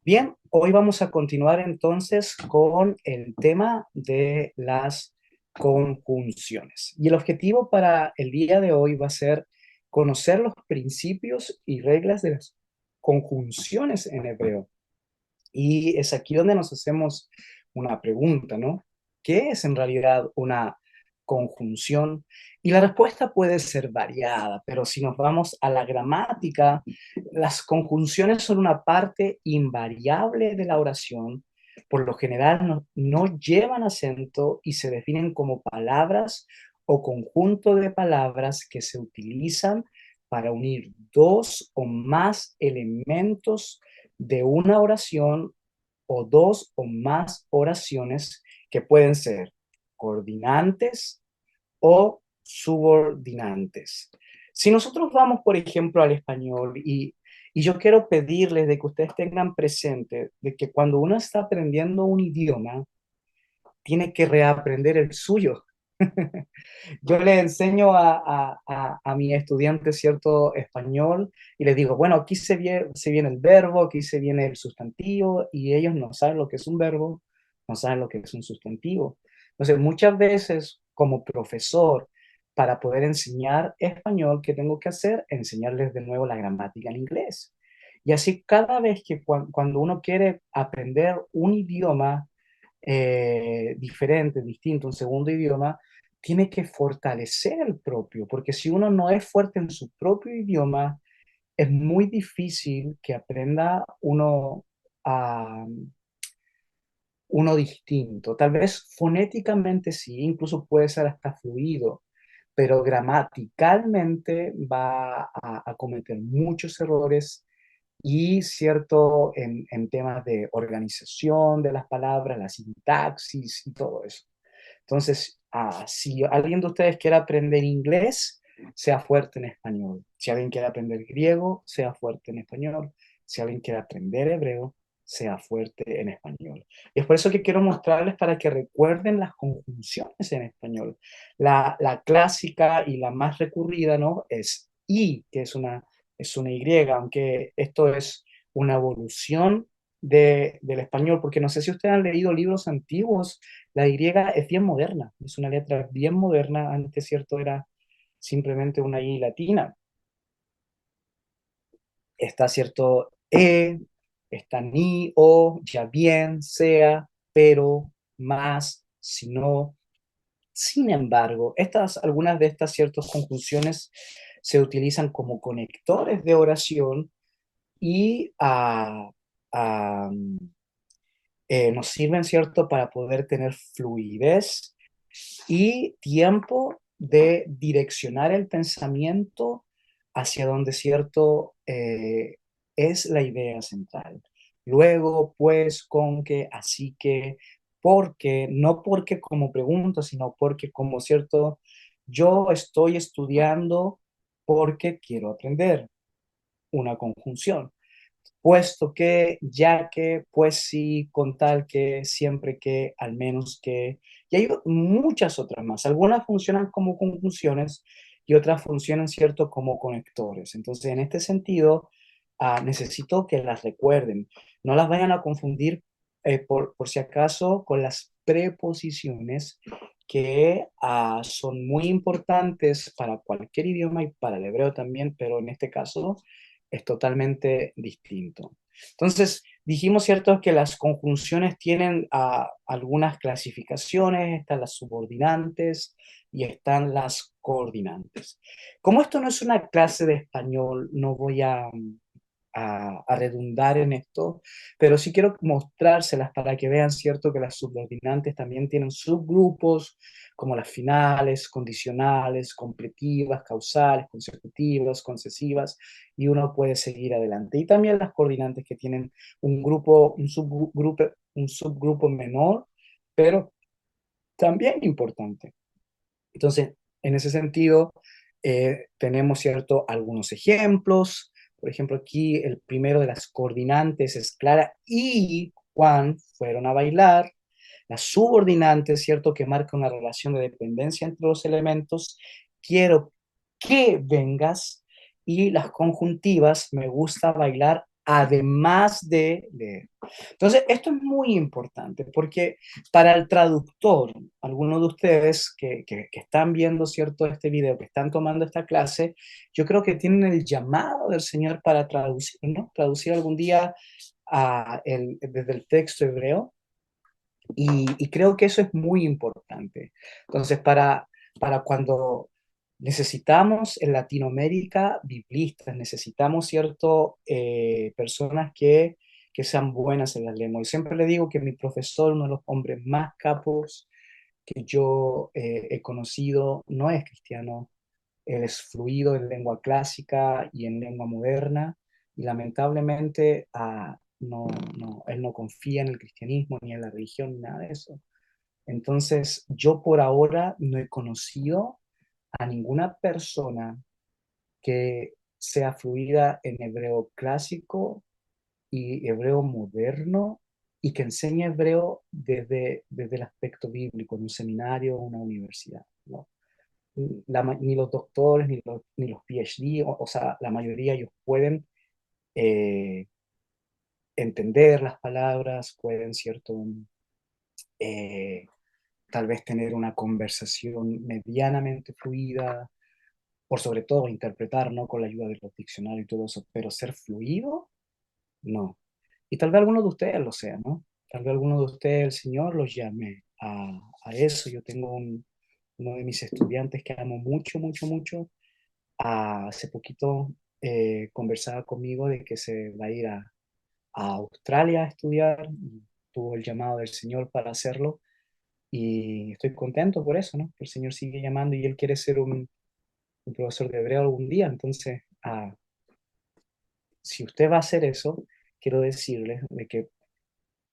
Bien, hoy vamos a continuar entonces con el tema de las conjunciones. Y el objetivo para el día de hoy va a ser conocer los principios y reglas de las conjunciones en hebreo. Y es aquí donde nos hacemos una pregunta, ¿no? ¿Qué es en realidad una conjunción? Y la respuesta puede ser variada, pero si nos vamos a la gramática, las conjunciones son una parte invariable de la oración. Por lo general no llevan acento y se definen como palabras o conjunto de palabras que se utilizan para unir dos o más elementos de una oración o dos o más oraciones que pueden ser coordinantes o subordinantes. Si nosotros vamos, por ejemplo, al español y yo quiero pedirles de que ustedes tengan presente de que cuando uno está aprendiendo un idioma, tiene que reaprender el suyo. Yo le enseño a mi estudiante cierto español y les digo, bueno, aquí se viene el verbo, aquí se viene el sustantivo y ellos no saben lo que es un verbo, no saben lo que es un sustantivo. Entonces, muchas veces como profesor, para poder enseñar español, ¿qué tengo que hacer? Enseñarles de nuevo la gramática en inglés. Y así cada vez que cuando uno quiere aprender un idioma diferente, distinto, un segundo idioma, tiene que fortalecer el propio, porque si uno no es fuerte en su propio idioma, es muy difícil que aprenda uno distinto. Tal vez fonéticamente sí, incluso puede ser hasta fluido, pero gramaticalmente va a cometer muchos errores y cierto en temas de organización de las palabras, la sintaxis y todo eso. Entonces, si alguien de ustedes quiere aprender inglés, sea fuerte en español. Si alguien quiere aprender griego, sea fuerte en español. Si alguien quiere aprender hebreo, sea fuerte en español. Y es por eso que quiero mostrarles para que recuerden las conjunciones en español. La clásica y la más recurrida, ¿no? Es I, que es una Y, aunque esto es una evolución del español, porque no sé si ustedes han leído libros antiguos, la Y es bien moderna, es una letra bien moderna, antes, ¿cierto? Era simplemente una I latina. Está, ¿cierto? Está ni, o, ya bien, sea, pero, más, si no. Sin embargo, algunas de estas ciertas conjunciones se utilizan como conectores de oración y nos sirven, ¿cierto?, para poder tener fluidez y tiempo de direccionar el pensamiento hacia donde, ¿cierto?, es la idea central. Luego, pues, con que, así que, porque, no porque como pregunta, sino porque como, ¿cierto?, yo estoy estudiando porque quiero aprender una conjunción. Puesto que, ya que, pues sí, con tal que, siempre que, al menos que, y hay muchas otras más. Algunas funcionan como conjunciones y otras funcionan, ¿cierto?, como conectores. Entonces, en este sentido, necesito que las recuerden. No las vayan a confundir, por si acaso, con las preposiciones que son muy importantes para cualquier idioma y para el hebreo también, pero en este caso es totalmente distinto. Entonces, dijimos, ¿cierto?, que las conjunciones tienen algunas clasificaciones, están las subordinantes y están las coordinantes. Como esto no es una clase de español, no voy a redundar en esto, pero sí quiero mostrárselas para que vean, cierto, que las subordinantes también tienen subgrupos, como las finales, condicionales, completivas, causales, consecutivas, concesivas, y uno puede seguir adelante. Y también las coordinantes que tienen un subgrupo menor, pero también importante. Entonces, en ese sentido, tenemos, ¿cierto?, algunos ejemplos. Por ejemplo, aquí el primero de las coordinantes es Clara y Juan fueron a bailar. La subordinante, ¿cierto?, que marca una relación de dependencia entre los elementos. Quiero que vengas. Y las conjuntivas, me gusta bailar además de leer. Entonces, esto es muy importante porque para el traductor, algunos de ustedes que están viendo, ¿cierto?, este video, que están tomando esta clase, yo creo que tienen el llamado del Señor para traducir, ¿no? Traducir algún día desde el texto hebreo y creo que eso es muy importante. Entonces, para cuando necesitamos en Latinoamérica biblistas, necesitamos, ¿cierto?, personas que sean buenas en la lengua. Y siempre le digo que mi profesor, uno de los hombres más capos que yo he conocido, no es cristiano, él es fluido en lengua clásica y en lengua moderna, y lamentablemente él no confía en el cristianismo, ni en la religión, ni nada de eso. Entonces, yo por ahora no he conocido a ninguna persona que sea fluida en hebreo clásico y hebreo moderno y que enseñe hebreo desde el aspecto bíblico en un seminario o una universidad, ¿no? Ni los doctores, ni los PhD, o sea, la mayoría ellos pueden eh, entender las palabras, pueden, ¿cierto? Eh, Tal vez tener una conversación medianamente fluida, por sobre todo interpretar, ¿no? Con la ayuda de los diccionarios y todo eso, pero ser fluido, no. Y tal vez alguno de ustedes lo sea, ¿no? Tal vez alguno de ustedes, el Señor, los llame a eso. Yo tengo uno de mis estudiantes que amo mucho, mucho, mucho. Hace poquito conversaba conmigo de que se va a ir a Australia a estudiar. Y tuvo el llamado del Señor para hacerlo y estoy contento por eso, ¿no? El Señor sigue llamando y Él quiere ser un profesor de hebreo algún día. Entonces, si usted va a hacer eso, quiero decirle de que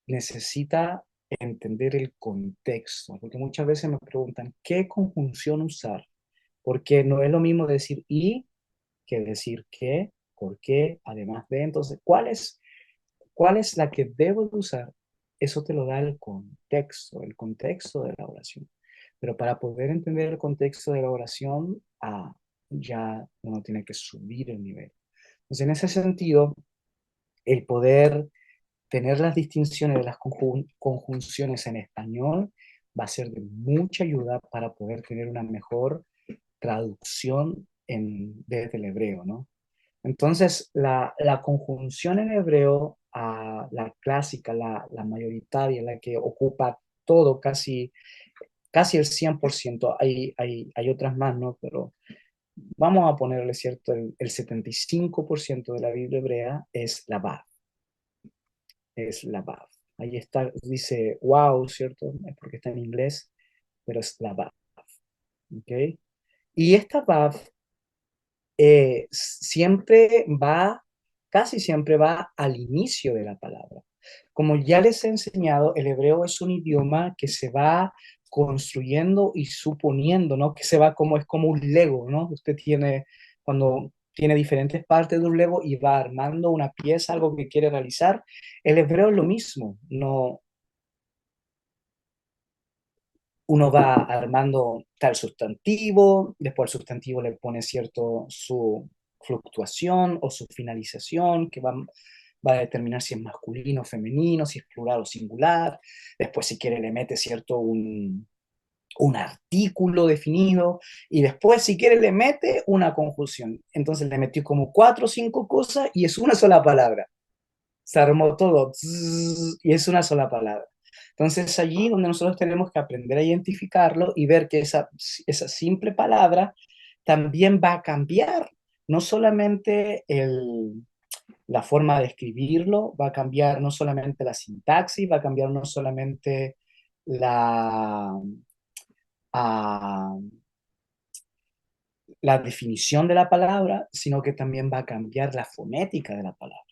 necesita entender el contexto, porque muchas veces me preguntan qué conjunción usar, porque no es lo mismo decir y que decir qué, por qué, además de. Entonces, cuál es la que debo de usar? Eso te lo da el contexto de la oración. Pero para poder entender el contexto de la oración, ya uno tiene que subir el nivel. Entonces, en ese sentido, el poder tener las distinciones de las conjunciones en español va a ser de mucha ayuda para poder tener una mejor traducción desde el hebreo, ¿no? Entonces, la conjunción en hebreo, la clásica, la mayoritaria, la que ocupa todo, casi el 100%, hay otras más, ¿no? Pero vamos a ponerle, ¿cierto? El 75% de la Biblia hebrea es la Vav. Ahí está, dice wow, ¿cierto? Es porque está en inglés, pero es la Vav, ¿ok? Y esta Vav siempre casi siempre va al inicio de la palabra. Como ya les he enseñado, el hebreo es un idioma que se va construyendo y suponiendo, ¿no? Que se va es como un Lego, ¿no? Cuando tiene diferentes partes de un Lego y va armando una pieza, algo que quiere realizar, el hebreo es lo mismo, no, uno va armando tal sustantivo, después al sustantivo le pone cierto su fluctuación o su finalización, que va a determinar si es masculino o femenino, si es plural o singular. Después, si quiere, le mete cierto un artículo definido y después, si quiere, le mete una conjunción. Entonces le metió como cuatro o cinco cosas y es una sola palabra. Se armó todo y es una sola palabra. Entonces allí donde nosotros tenemos que aprender a identificarlo y ver que esa simple palabra también va a cambiar, no solamente la forma de escribirlo, va a cambiar no solamente la sintaxis, va a cambiar no solamente la, ah, la definición de la palabra, sino que también va a cambiar la fonética de la palabra.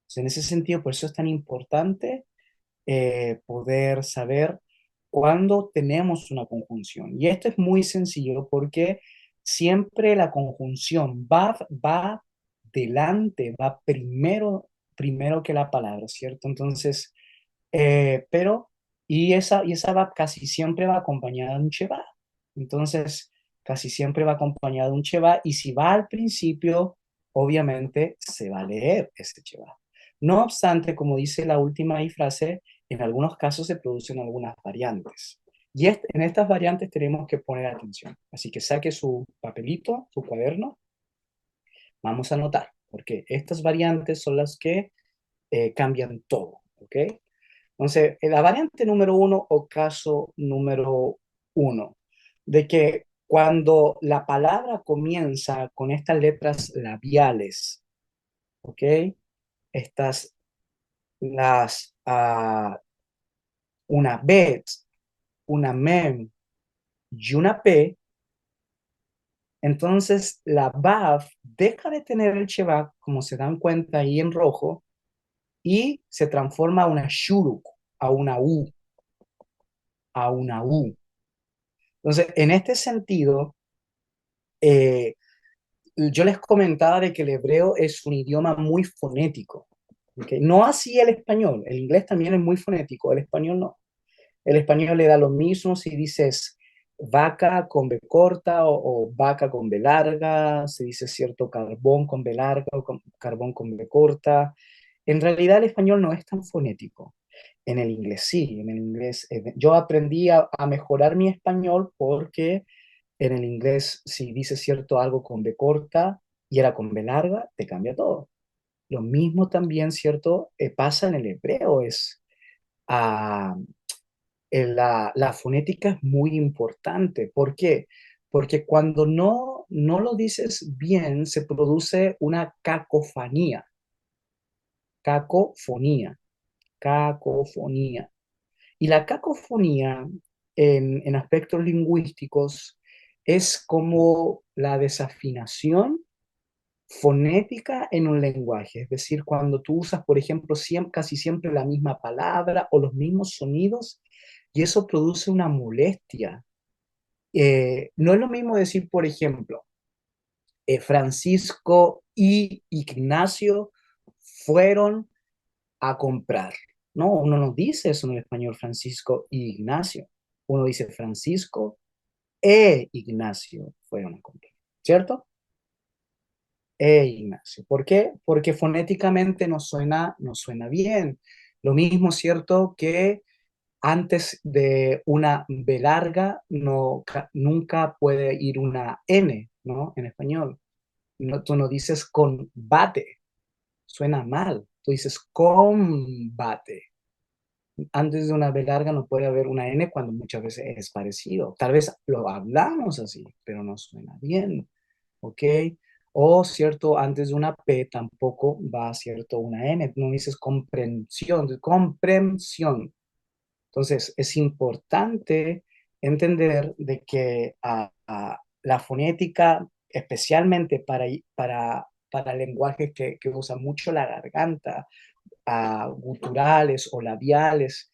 Entonces, en ese sentido, por eso es tan importante poder saber cuándo tenemos una conjunción. Y esto es muy sencillo porque siempre la conjunción va delante, va primero que la palabra, ¿cierto? Entonces, y esa va casi siempre va acompañada de un Sheba. Entonces, casi siempre va acompañada de un Sheba y si va al principio, obviamente se va a leer ese Sheba. No obstante, como dice la última ahí frase, en algunos casos se producen algunas variantes. Y en estas variantes tenemos que poner atención. Así que saque su papelito, su cuaderno, vamos a anotar, porque estas variantes son las que cambian todo, ¿ok? Entonces, la variante número uno o caso número uno, de que cuando la palabra comienza con estas letras labiales, ¿ok? Estas, una bet, una mem y una p, entonces la baf deja de tener el shebak, como se dan cuenta ahí en rojo, y se transforma a una shuruk, a una u, a una u. Entonces, en este sentido, eh, yo les comentaba de que el hebreo es un idioma muy fonético. ¿Okay? No así el español, el inglés también es muy fonético, el español no. El español le da lo mismo si dices vaca con B corta o vaca con B larga, se dice cierto carbón con B larga o carbón con B corta. En realidad el español no es tan fonético. En el inglés sí, en el inglés yo aprendí a mejorar mi español porque en el inglés si dices cierto algo con B corta y era con B larga, te cambia todo. Lo mismo también, ¿cierto? Pasa en el hebreo, ah, la fonética es muy importante. ¿Por qué? Porque cuando no lo dices bien, se produce una cacofonía, cacofonía, cacofonía. Y la cacofonía en aspectos lingüísticos es como la desafinación fonética en un lenguaje, es decir, cuando tú usas, por ejemplo, casi siempre la misma palabra o los mismos sonidos, y eso produce una molestia. No es lo mismo decir, por ejemplo, Francisco y Ignacio fueron a comprar. No, uno no dice eso en el español, Francisco y Ignacio. Uno dice Francisco e Ignacio fueron a comprar, ¿cierto? Ignacio. ¿Por qué? Porque fonéticamente no suena bien. Lo mismo, ¿cierto? Que antes de una B larga nunca puede ir una N, ¿no? En español. No, tú no dices combate, suena mal. Tú dices combate. Antes de una B larga no puede haber una N cuando muchas veces es parecido. Tal vez lo hablamos así, pero no suena bien. ¿Ok? O, cierto, antes de una P tampoco va, cierto, una N. No dices comprensión, comprensión. Entonces, es importante entender de que la fonética, especialmente para lenguajes que usan mucho la garganta, guturales o labiales,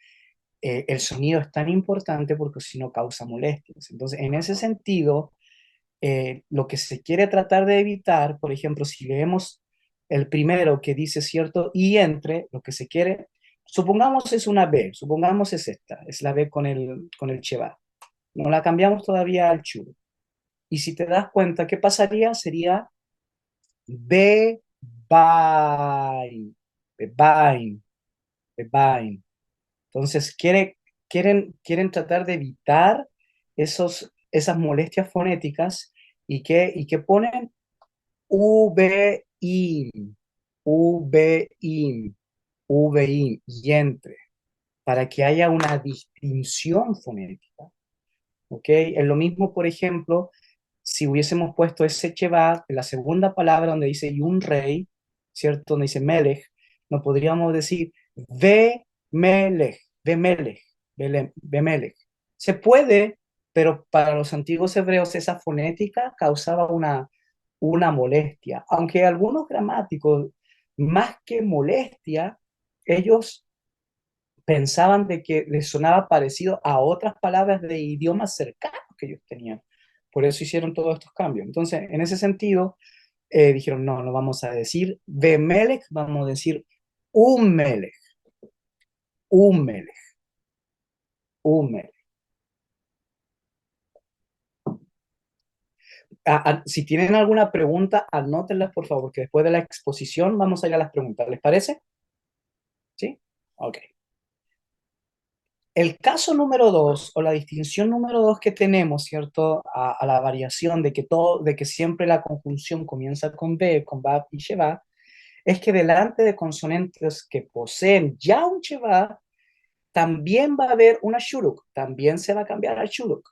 el sonido es tan importante porque si no causa molestias. Entonces, en ese sentido, lo que se quiere tratar de evitar, por ejemplo, si leemos el primero que dice cierto y entre, lo que se quiere, supongamos es una B, supongamos es esta, es la B con el Cheva. No la cambiamos todavía al chu. Y si te das cuenta, ¿qué pasaría? Sería B, Bebain, Bebain. Entonces, quieren tratar de evitar esas molestias fonéticas y que ponen VIN, VIN, VIN y entre, para que haya una distinción fonética. ¿Ok? Es lo mismo, por ejemplo, si hubiésemos puesto ese Sheba, la segunda palabra donde dice y un rey, ¿cierto? Donde dice Melech, no podríamos decir ve Melech, ve Melech, ve Melech. Se puede, pero para los antiguos hebreos esa fonética causaba una molestia, aunque algunos gramáticos, más que molestia, ellos pensaban de que les sonaba parecido a otras palabras de idiomas cercanos que ellos tenían. Por eso hicieron todos estos cambios. Entonces, en ese sentido, dijeron, no, no vamos a decir Bemelech, vamos a decir Umelech, Umelech, Umelech. Si tienen alguna pregunta, anótenlas, por favor, que después de la exposición vamos a ir a las preguntas. ¿Les parece? Ok. El caso número dos, o la distinción número dos que tenemos, ¿cierto? A la variación de que todo, de que siempre la conjunción comienza con B, con Bab y Sheba, es que delante de consonantes que poseen ya un Sheba, también va a haber una Shuruk, también se va a cambiar al Shuruk.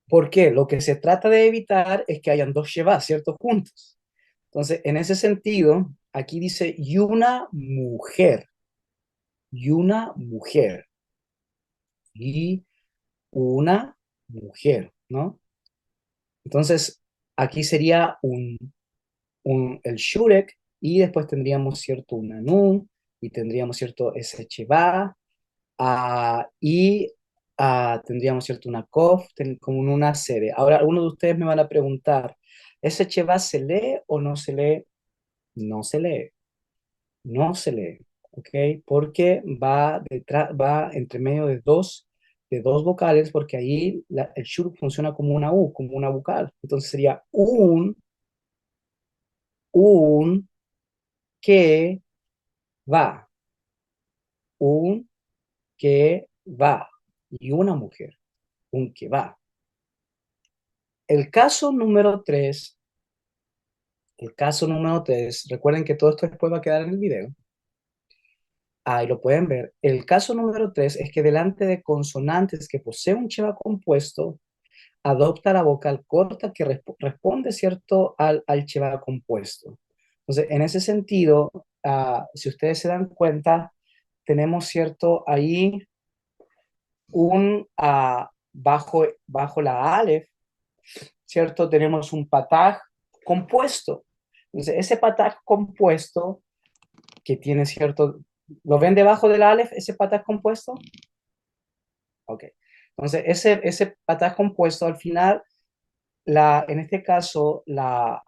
¿Por qué? Lo que se trata de evitar es que hayan dos Sheba, ¿cierto? Juntos. Entonces, en ese sentido, aquí dice y una mujer, y una mujer, ¿no? Entonces, aquí sería el Shurek y después tendríamos, ¿cierto? Un Anun y tendríamos, ¿cierto? Ese Cheva y tendríamos, ¿cierto? Una Kof, como una sede. Ahora, algunos de ustedes me van a preguntar, ¿ese Cheva se lee o no se lee? No se lee. No se lee, ¿ok? Porque va detrás, va entre medio de dos vocales, porque ahí el shuruk funciona como una U, como una vocal. Entonces sería un que va, un que va, y una mujer, un que va. El caso número tres, el caso número tres, recuerden que todo esto después va a quedar en el video. Ahí lo pueden ver. El caso número tres es que delante de consonantes que poseen un cheva compuesto, adopta la vocal corta que responde, ¿cierto?, al Cheva compuesto. Entonces, en ese sentido, si ustedes se dan cuenta, tenemos, ¿cierto?, ahí bajo la Aleph, ¿cierto?, tenemos un pataj compuesto. Entonces, ese pataj compuesto que tiene, ¿cierto?, ¿lo ven debajo del Aleph, ese pataj compuesto? Ok. Entonces, ese pataj compuesto al final en este caso, la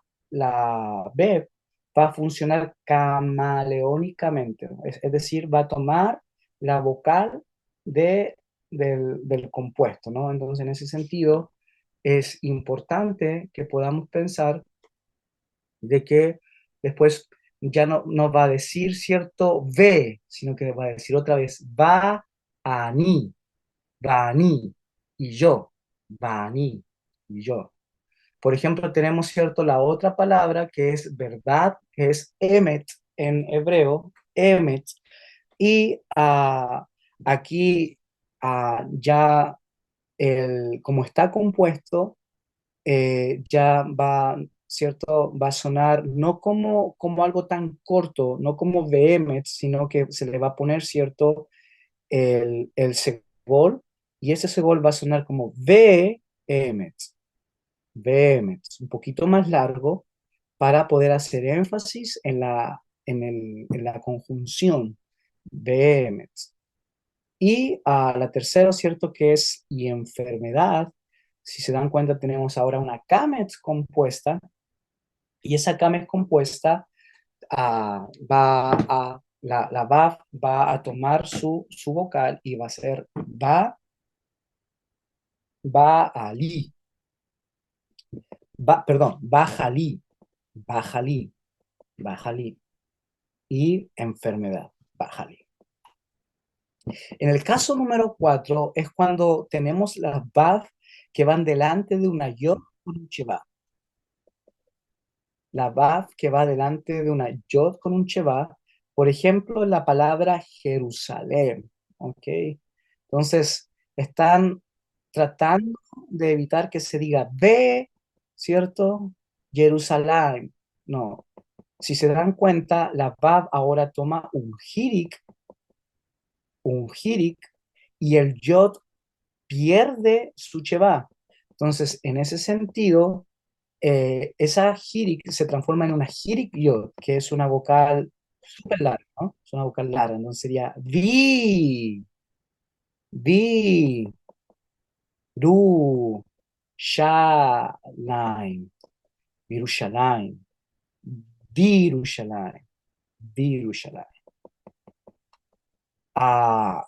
BEP va a funcionar camaleónicamente, ¿no? Es decir, va a tomar la vocal del compuesto, ¿no? Entonces, en ese sentido, es importante que podamos pensar de que después ya no nos va a decir cierto ve, sino que va a decir otra vez va a ni, va a ni, y yo, va a ni, y yo. Por ejemplo, tenemos, ¿cierto?, la otra palabra que es verdad, que es emet en hebreo, emet, y aquí ya como está compuesto, ya va, ¿cierto?, va a sonar no como algo tan corto, no como vehemet, sino que se le va a poner, ¿cierto?, el segol, y ese segol va a sonar como vehemet. Vehement, un poquito más largo para poder hacer énfasis en la conjunción vehement. Y la tercera, ¿cierto? Que es y enfermedad. Si se dan cuenta, tenemos ahora una camet compuesta y esa camet compuesta la va a tomar su vocal y va a ser va a li, perdón, bajalí, bajalí, bajalí. Y enfermedad, bájale. En el caso número 4 es cuando tenemos las BAF que van delante de una yod con un sheba. La BAF que va delante de una yod con un sheba, por ejemplo, la palabra Jerusalén. ¿Ok? Entonces, están tratando de evitar que se diga ve, ¿cierto? Jerusalén. No. Si se dan cuenta, la BAF ahora toma un hirik y el yod pierde su cheva. Entonces, en ese sentido, esa hirik se transforma en una hirik yod, que es una vocal súper larga, ¿no? Es una vocal larga, entonces sería vi, ru, shalaim, virushalayim, virushalayim, virushalayim.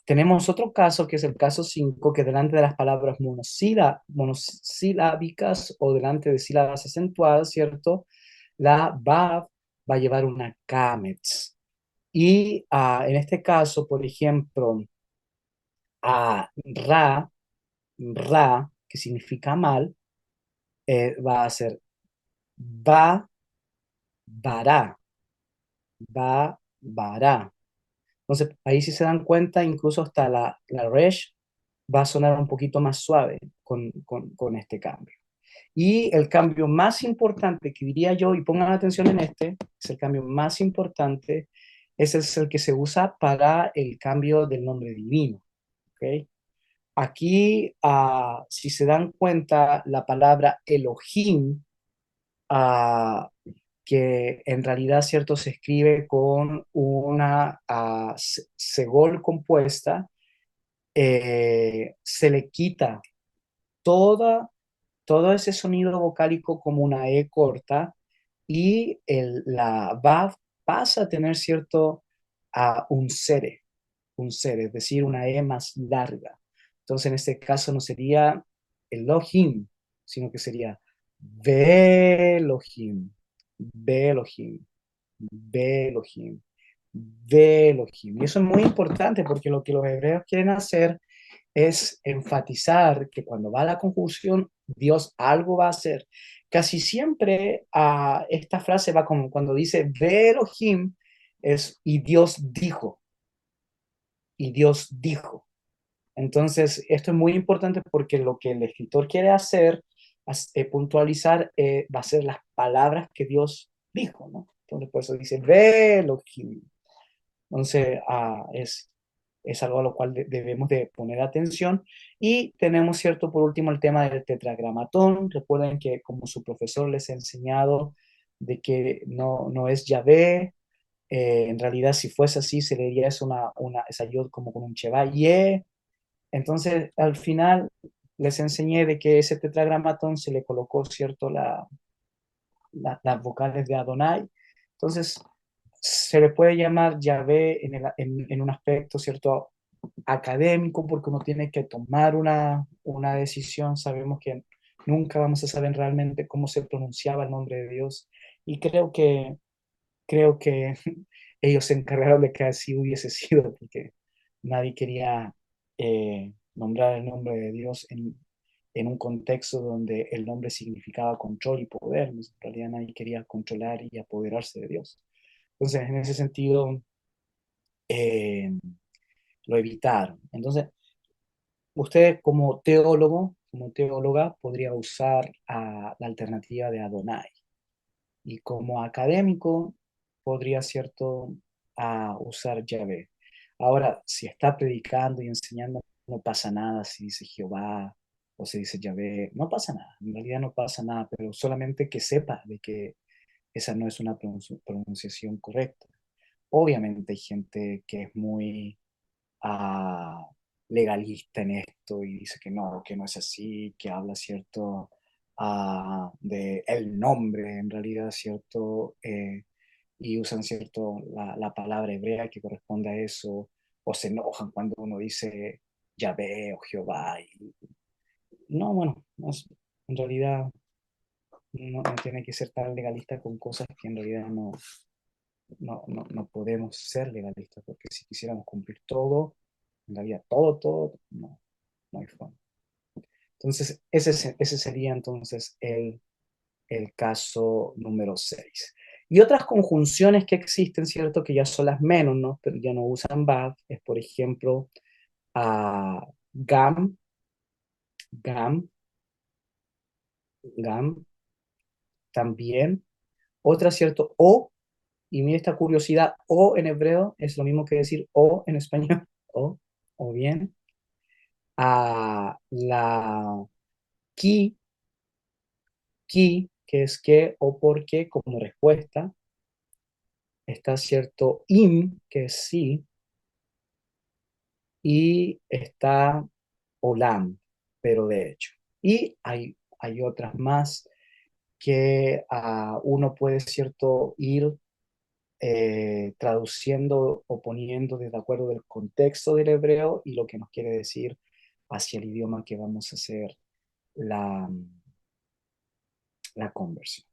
Tenemos otro caso que es el caso 5 que delante de las palabras monosilábicas o delante de sílabas acentuadas, ¿cierto? La BAV va a llevar una kametz. Y en este caso, por ejemplo, a ra, ra, que significa mal, va a ser va, vará, va, vará. Entonces, ahí si se dan cuenta, incluso hasta la resh va a sonar un poquito más suave con este cambio. Y el cambio más importante que diría yo, y pongan atención en este, es el cambio más importante, ese es el que se usa para el cambio del nombre divino. ¿Ok? Aquí, si se dan cuenta, la palabra Elohim, ah, que en realidad, cierto, se escribe con una segol compuesta, se le quita toda, todo ese sonido vocálico como una E corta y la Vav pasa a tener cierto un sere, es decir, una E más larga. Entonces, en este caso no sería Elohim, sino que sería Velohim, Velohim, Velohim, Velohim. Y eso es muy importante porque lo que los hebreos quieren hacer es enfatizar que cuando va la conjunción, Dios algo va a hacer. Casi siempre esta frase va como cuando dice ve Elohim, es y Dios dijo, y Dios dijo. Entonces, esto es muy importante porque lo que el escritor quiere hacer, puntualizar, va a ser las palabras que Dios dijo, ¿no? Entonces, por eso dice ve Elohim. Entonces, es algo a lo cual debemos de poner atención. Y tenemos, cierto, por último, el tema del tetragramatón. Recuerden que como su profesor les ha enseñado de que no es Yahvé, en realidad si fuese así se leería eso esa yod como con un Sheva Ye. Entonces, al final les enseñé de que ese tetragramatón se le colocó, cierto, las vocales de Adonai. Entonces, se le puede llamar Yahvé en un aspecto, ¿cierto?, académico, porque uno tiene que tomar una decisión. Sabemos que nunca vamos a saber realmente cómo se pronunciaba el nombre de Dios. Y creo que ellos se encargaron de que así hubiese sido, porque nadie quería nombrar el nombre de Dios en un contexto donde el nombre significaba control y poder. En realidad nadie quería controlar y apoderarse de Dios. Entonces, en ese sentido, eh, lo evitaron. Entonces, usted como teólogo, como teóloga, podría usar la alternativa de Adonai. Y como académico, podría, cierto, usar Yahvé. Ahora, si está predicando y enseñando, no pasa nada si dice Jehová o si dice Yahvé, no pasa nada. En realidad no pasa nada, pero solamente que sepa de que esa no es una pronunciación correcta. Obviamente hay gente que es muy ah, legalista en esto y dice que no es así, que habla, cierto, de el nombre en realidad, cierto, y usan, cierto, la palabra hebrea que corresponde a eso, o se enojan cuando uno dice Yahvé o Jehová. No, bueno, en realidad no tiene que ser tan legalista con cosas que en realidad no podemos ser legalistas, porque si quisiéramos cumplir todo, en realidad todo, no hay forma. Entonces, ese sería entonces el caso número 6. Y otras conjunciones que existen, ¿cierto? Que ya son las menos, ¿no? Pero ya no usan bad, es por ejemplo gam, gam, gam, también. Otra, ¿cierto? O, y mira esta curiosidad, o en hebreo es lo mismo que decir o en español, o bien. La ki, que es que o porque como respuesta. Está, cierto, im, que es sí, y está olam, pero de hecho. Y hay otras más que uno puede, cierto, ir traduciendo o poniendo de acuerdo del contexto del hebreo y lo que nos quiere decir hacia el idioma que vamos a hacer la conversión.